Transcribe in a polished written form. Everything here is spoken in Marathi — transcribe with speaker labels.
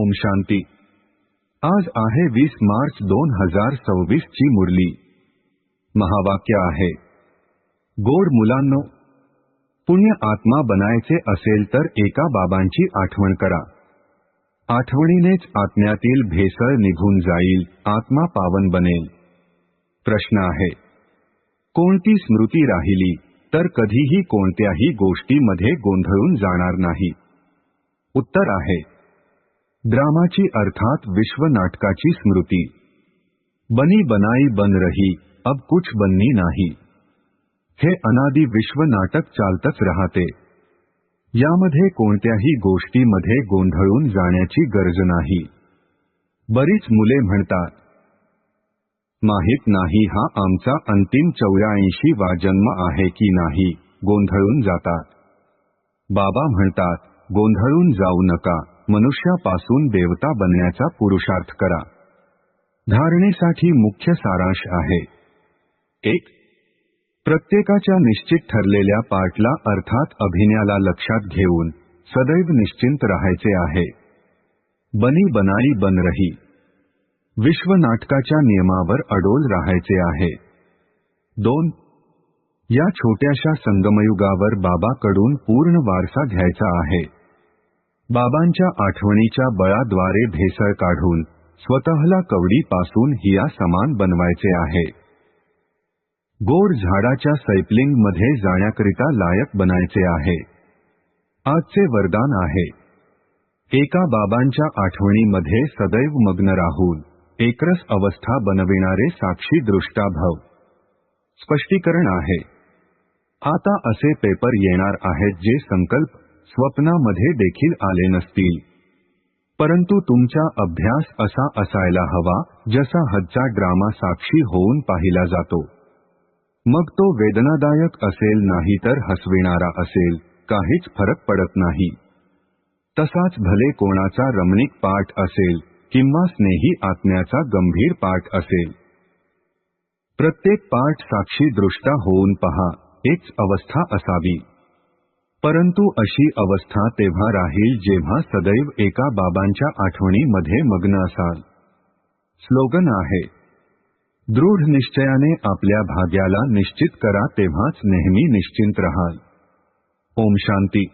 Speaker 1: ओम शांती। आज आहे 20 मार्च 2026 ची मुरली। महावाक्य आहे, गोड मुलांनो, पुण्य आत्मा बनायचे असेल तर एका बाबांची आठवण करा। आठवणीनेच आत्म्यातील भेसळ निघून जाईल, आत्मा पावन बनेल। प्रश्न आहे, कोणती स्मृती राहिली तर कधीही कोणत्याही गोष्टीमध्ये गोंधळून जाणार नाही? उत्तर आहे, ड्रामाची अर्थात विश्व नाटकाची स्मृती। बनी बनाई बन रही, अब कुछ बननी नाही। हे अनादि विश्व नाटक चालतच राहते। यामध्ये कोणत्याही गोष्टीमध्ये गोंधळून जाण्याची गरज नाही। बरीच मुले म्हणतात, माहित नाही हा आमचा अंतिम 84 वा जन्म आहे की नाही, गोंधळून जातात। बाबा म्हणतात, गोंधळून जाऊ नका, मनुष्यापासून देवता बनण्याचा पुरुषार्थ करा। धारणेसाठी मुख्य सारांश आहे, 1. प्रत्येकाच्या निश्चित ठरलेल्या पार्टला अर्थात अभिनयाला लक्षात घेऊन सदैव निश्चिंत राहायचे आहे। बनी बनाई बन रही, विश्व नाटकाच्या नियमावर अडोल राहायचे आहे। 2. या छोट्याशा संगमयुगावर बाबाकडून पूर्ण वारसा घ्यायचा आहे। बाबांच्या आठवणीच्या बळाद्वारे भेसळ काढून स्वतःला कवडीपासून हिया समान बनवायचे आहे। गोड झाडाच्या सैपलिंगमध्ये जाण्याकरिता लायक बनायचे आहे। आजचे वरदान आहे, एका बाबांच्या आठवणीमध्ये सदैव मग्न राहून एकरस अवस्था बनविणारे साक्षी दृष्टा भव। स्पष्टीकरण आहे, आता असे पेपर येणार आहेत जे संकल्प स्वप्नामध्ये देखील आले नसतील, परंतु तुमचा अभ्यास असा असायला हवा जसा हदचा ड्रामा साक्षी होऊन पाहिला जातो। मग तो वेदनादायक असेल नाही तर हसविणारा असेल, काहीच फरक पडत नाही। तसाच भले कोणाचा रमणीक पाठ असेल किंवा स्नेही आत्म्याचा गंभीर पाठ असेल, प्रत्येक पाठ साक्षी दृष्टा होऊन पहा, एक अवस्था असावी। परंतु अशी अवस्था तेव्हा राहील जेव्हा सदैव एका बाबांच्या आठवणीमध्ये मग्न असाल। स्लोगन आहे, दृढ निश्चयाने आपल्या भाग्याला निश्चित करा, तेव्हाच नेहमी निश्चिंत राहाल। ओम शांती।